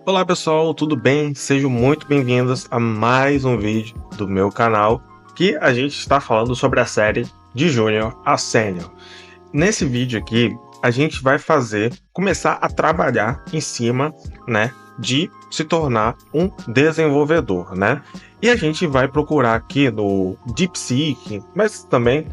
Olá pessoal, tudo bem? Sejam muito bem-vindos a mais um vídeo do meu canal, que a gente está falando sobre a série de Júnior a Sênior. Nesse vídeo aqui, a gente vai começar a trabalhar em cima, né, de se tornar um desenvolvedor, né? E a gente vai procurar aqui no DeepSeek, mas também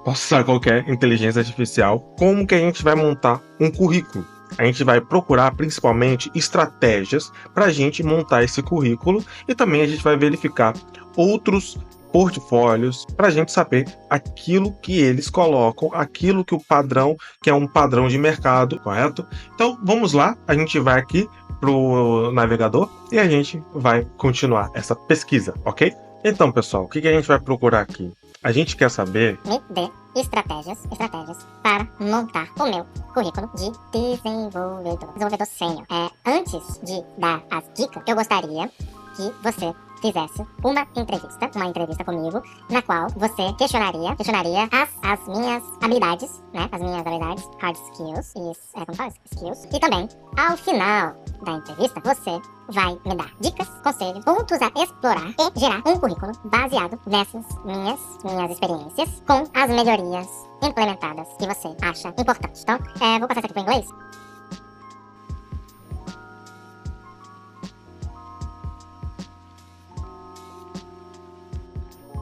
posso usar qualquer inteligência artificial, como que a gente vai montar um currículo. A gente vai procurar principalmente estratégias para a gente montar esse currículo e também a gente vai verificar outros portfólios para a gente saber aquilo que eles colocam, aquilo que o padrão, que é um padrão de mercado, correto? Então vamos lá, a gente vai aqui para o navegador e a gente vai continuar essa pesquisa, ok? Então, pessoal, o que a gente vai procurar aqui? A gente quer saber... Me dê estratégias para montar o meu currículo de desenvolvedor sênior. Antes de dar as dicas, eu gostaria que você fizesse uma entrevista comigo, na qual você questionaria as minhas habilidades, né? As minhas habilidades, hard skills, como fala? Skills. E também, ao final da entrevista, você vai me dar dicas, conselhos, pontos a explorar e gerar um currículo baseado nessas minhas experiências com as melhorias implementadas que você acha importantes. Então, vou passar isso aqui para o inglês.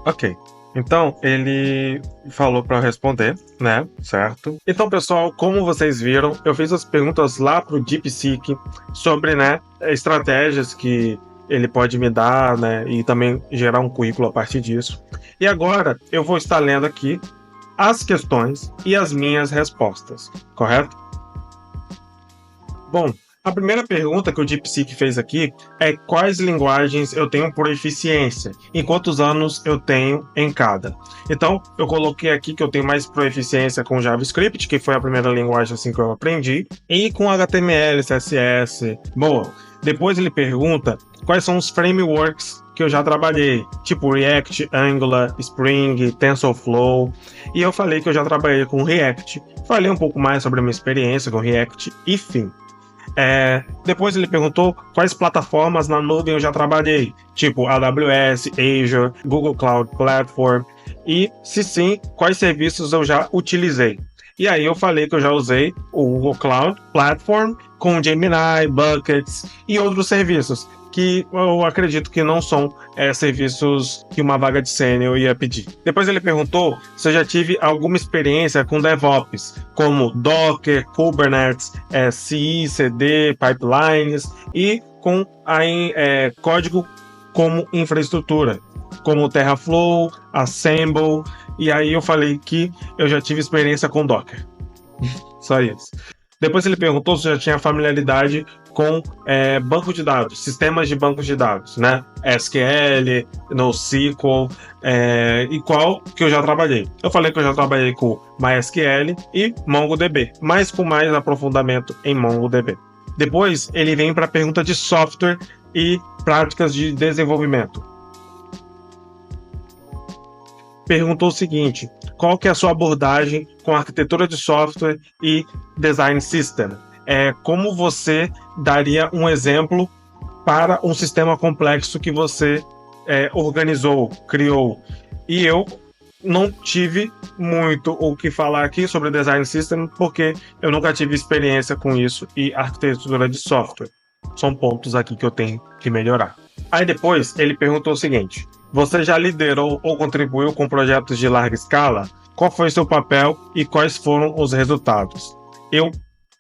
Ok. Então, ele falou para eu responder, né? Certo? Então, pessoal, como vocês viram, eu fiz as perguntas lá pro DeepSeek sobre, né, estratégias que ele pode me dar, né? E também gerar um currículo a partir disso. E agora, eu vou estar lendo aqui as questões e as minhas respostas, correto? Bom, a primeira pergunta que o DeepSeek fez aqui é quais linguagens eu tenho por eficiência e quantos anos eu tenho em cada. Então, eu coloquei aqui que eu tenho mais proficiência com JavaScript, que foi a primeira linguagem assim que eu aprendi, e com HTML, CSS. Boa. Depois ele pergunta quais são os frameworks que eu já trabalhei, tipo React, Angular, Spring, TensorFlow. E eu falei que eu já trabalhei com React. Falei um pouco mais sobre a minha experiência com React e fim. Depois ele perguntou quais plataformas na nuvem eu já trabalhei, tipo AWS, Azure, Google Cloud Platform, e se sim, quais serviços eu já utilizei. E aí eu falei que eu já usei o Google Cloud Platform com Gemini, Buckets e outros serviços, que eu acredito que não são serviços que uma vaga de sênior ia pedir. Depois ele perguntou se eu já tive alguma experiência com DevOps, como Docker, Kubernetes, CI, CD, pipelines e com código como infraestrutura, como Terraflow, Assemble, e aí eu falei que eu já tive experiência com Docker. Só isso. Depois ele perguntou se eu já tinha familiaridade com banco de dados, sistemas de bancos de dados, né? SQL, NoSQL, e qual que eu já trabalhei. Eu falei que eu já trabalhei com MySQL e MongoDB, mas com mais aprofundamento em MongoDB. Depois ele vem para a pergunta de software e práticas de desenvolvimento. Perguntou o seguinte: qual que é a sua abordagem com arquitetura de software e design system? Como você daria um exemplo para um sistema complexo que você organizou, criou? E eu não tive muito o que falar aqui sobre design system, porque eu nunca tive experiência com isso e arquitetura de software. São pontos aqui que eu tenho que melhorar. Aí depois ele perguntou o seguinte: você já liderou ou contribuiu com projetos de larga escala? Qual foi seu papel e quais foram os resultados? Eu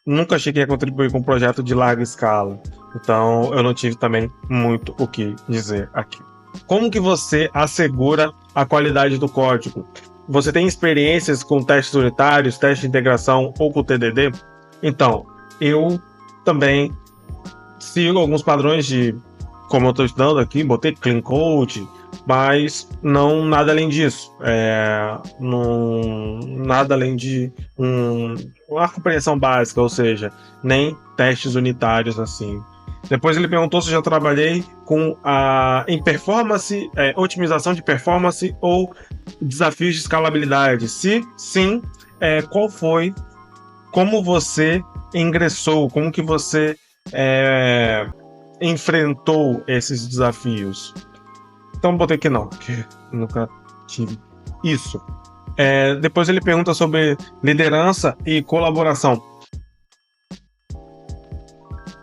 nunca cheguei a contribuir com um projeto de larga escala, então eu não tive também muito o que dizer aqui. Como que você assegura a qualidade do código? Você tem experiências com testes unitários, testes de integração ou com TDD? Então, eu também sigo alguns padrões de, como eu estou estudando aqui, botei Clean Code, mas não nada além disso. Nada além de uma compreensão básica, ou seja, nem testes unitários assim. Depois ele perguntou se eu já trabalhei em performance, otimização de performance ou desafios de escalabilidade. Se sim, qual foi, como você ingressou, como que você enfrentou esses desafios? Então botei que não, porque nunca tive isso. Depois ele pergunta sobre liderança e colaboração.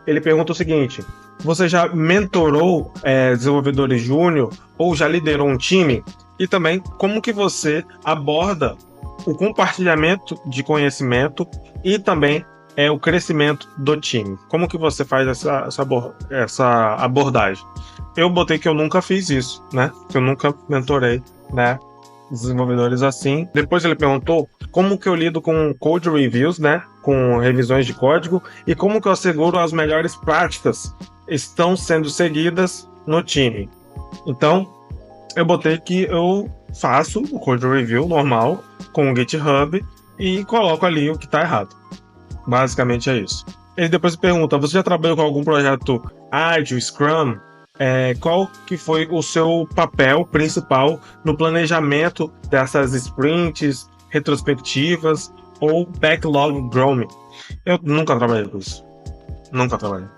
Ele pergunta o seguinte: você já mentorou desenvolvedores júnior ou já liderou um time? E também como que você aborda o compartilhamento de conhecimento e também o crescimento do time? Como que você faz essa abordagem? Eu botei que eu nunca fiz isso, né? Que eu nunca mentorei, né, desenvolvedores assim. Depois ele perguntou como que eu lido com code reviews, né, com revisões de código, e como que eu asseguro as melhores práticas estão sendo seguidas no time. Então, eu botei que eu faço o code review normal com o GitHub e coloco ali o que está errado. Basicamente é isso. Ele depois pergunta: você já trabalhou com algum projeto ágil, Scrum? Qual que foi o seu papel principal no planejamento dessas sprints, retrospectivas ou backlog grooming? Eu nunca trabalhei com isso. Nunca trabalhei.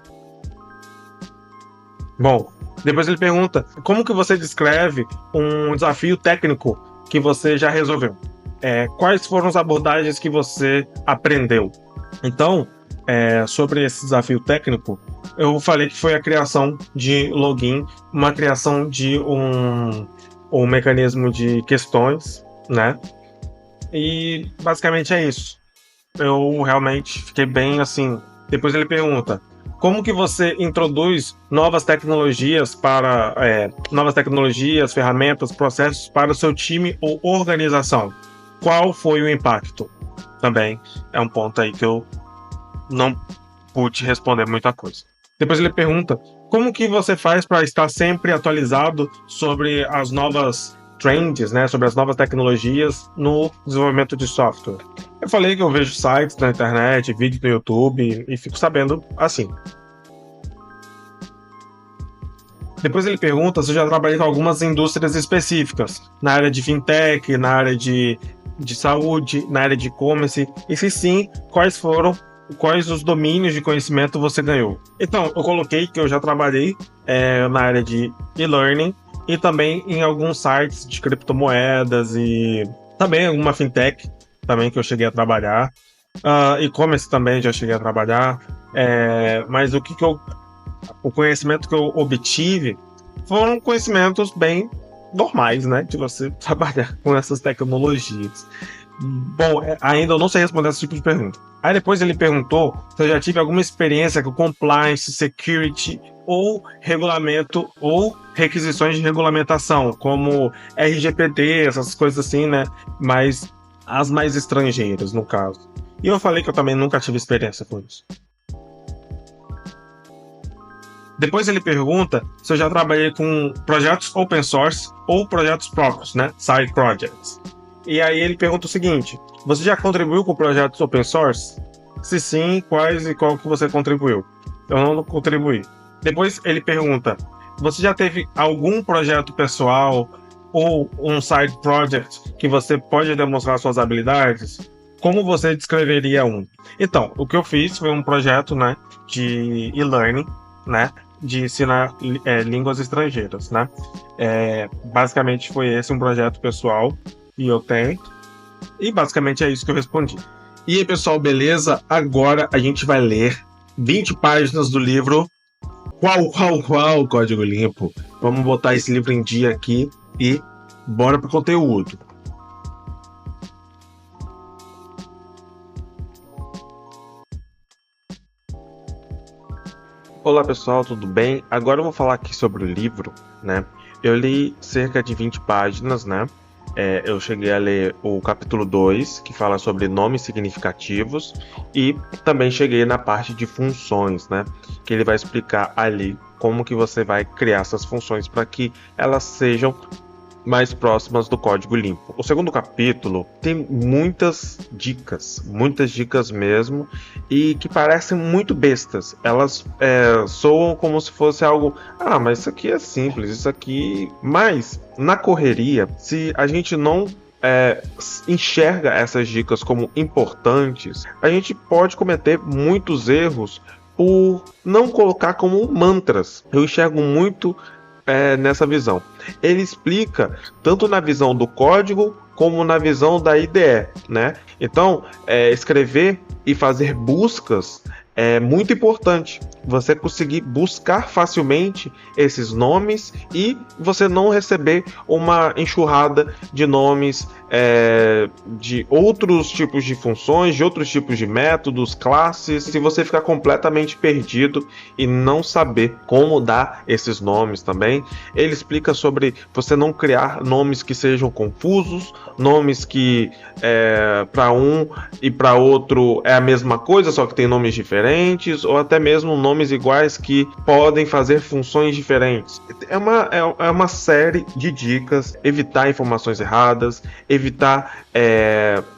Bom, depois ele pergunta: como que você descreve um desafio técnico que você já resolveu? Quais foram as abordagens que você aprendeu? Então, sobre esse desafio técnico, eu falei que foi a criação de login, uma criação de um mecanismo de questões, né? E basicamente é isso. Eu realmente fiquei bem assim. Depois ele pergunta: como que você introduz novas tecnologias, ferramentas, processos para o seu time ou organização? Qual foi o impacto? Também é um ponto aí que eu não pude responder muita coisa. Depois ele pergunta: como que você faz para estar sempre atualizado sobre as novas trends, né, sobre as novas tecnologias no desenvolvimento de software? Eu falei que eu vejo sites na internet, vídeos no YouTube e fico sabendo assim. Depois ele pergunta se eu já trabalhei com algumas indústrias específicas, na área de fintech, na área de saúde, na área de e-commerce, e se sim, quais os domínios de conhecimento você ganhou. Então, eu coloquei que eu já trabalhei na área de e-learning e também em alguns sites de criptomoedas e também alguma fintech também que eu cheguei a trabalhar. E-commerce também já cheguei a trabalhar. Mas o conhecimento que eu obtive foram conhecimentos bem normais, né, de você trabalhar com essas tecnologias. Bom, ainda eu não sei responder esse tipo de pergunta. Aí depois ele perguntou se eu já tive alguma experiência com compliance, security ou regulamento ou requisições de regulamentação, como RGPD, essas coisas assim, né? Mas as mais estrangeiras, no caso. E eu falei que eu também nunca tive experiência com isso. Depois ele pergunta se eu já trabalhei com projetos open source ou projetos próprios, né? Side projects. E aí ele pergunta o seguinte: você já contribuiu com projetos open source? Se sim, quais e qual que você contribuiu? Eu não contribuí. Depois ele pergunta: você já teve algum projeto pessoal ou um side project que você pode demonstrar suas habilidades? Como você descreveria um? Então, o que eu fiz foi um projeto, né, de e-learning, né, de ensinar línguas estrangeiras, né? Basicamente foi esse um projeto pessoal e eu tenho. E basicamente é isso que eu respondi. E aí, pessoal, beleza? Agora a gente vai ler 20 páginas do livro Qual, Código Limpo. Vamos botar esse livro em dia aqui e bora pro conteúdo. Olá pessoal, tudo bem? Agora eu vou falar aqui sobre o livro, né? Eu li cerca de 20 páginas, né? Eu cheguei a ler o capítulo 2, que fala sobre nomes significativos, e também cheguei na parte de funções, né? Que ele vai explicar ali como que você vai criar essas funções para que elas sejam mais próximas do código limpo. O segundo capítulo tem muitas dicas mesmo, e que parecem muito bestas. Elas soam como se fosse algo, mas isso aqui é simples, isso aqui... Mas, na correria, se a gente não enxerga essas dicas como importantes, a gente pode cometer muitos erros o não colocar como mantras. Eu enxergo muito nessa visão. Ele explica tanto na visão do código como na visão da IDE, né? Então, escrever e fazer buscas é muito importante. Você conseguir buscar facilmente esses nomes e você não receber uma enxurrada de nomes de outros tipos de funções, de outros tipos de métodos, classes, se você ficar completamente perdido e não saber como dar esses nomes também. Ele explica sobre você não criar nomes que sejam confusos, nomes que para um e para outro é a mesma coisa, só que tem nomes diferentes, ou até mesmo nomes iguais que podem fazer funções diferentes. É uma série de dicas: evitar informações erradas, evitar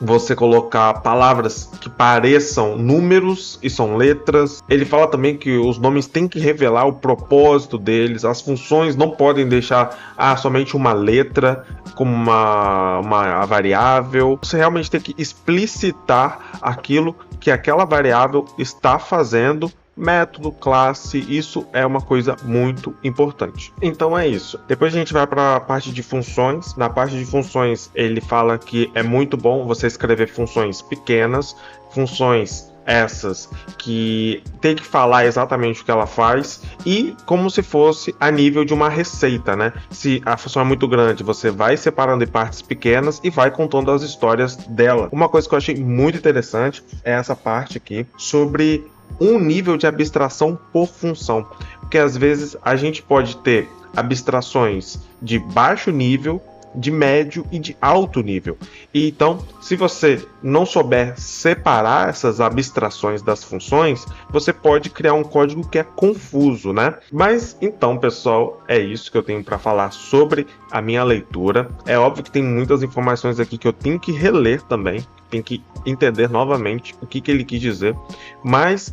você colocar palavras que pareçam números e são letras. Ele fala também que os nomes têm que revelar o propósito deles, as funções não podem deixar somente uma letra como uma variável. Você realmente tem que explicitar aquilo que aquela variável está fazendo. Método, classe, isso é uma coisa muito importante. Então é isso. Depois a gente vai para a parte de funções. Na parte de funções, ele fala que é muito bom você escrever funções pequenas, funções essas que tem que falar exatamente o que ela faz e como se fosse a nível de uma receita, né? Se a função é muito grande, você vai separando em partes pequenas e vai contando as histórias dela. Uma coisa que eu achei muito interessante é essa parte aqui sobre um nível de abstração por função, porque às vezes a gente pode ter abstrações de baixo nível, de médio e de alto nível. E então, se você não souber separar essas abstrações das funções, você pode criar um código que é confuso, né? Mas então, pessoal, é isso que eu tenho para falar sobre a minha leitura. É óbvio que tem muitas informações aqui que eu tenho que reler também, tenho que entender novamente o que ele quis dizer, mas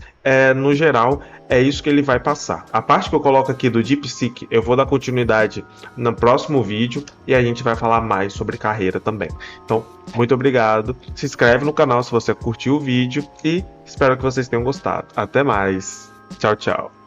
no geral é isso que ele vai passar. A parte que eu coloco aqui do DeepSeek eu vou dar continuidade no próximo vídeo e a gente vai falar mais sobre carreira também. Então, muito obrigado, se inscreve no canal se você curtiu o vídeo e espero que vocês tenham gostado. Até mais, tchau, tchau.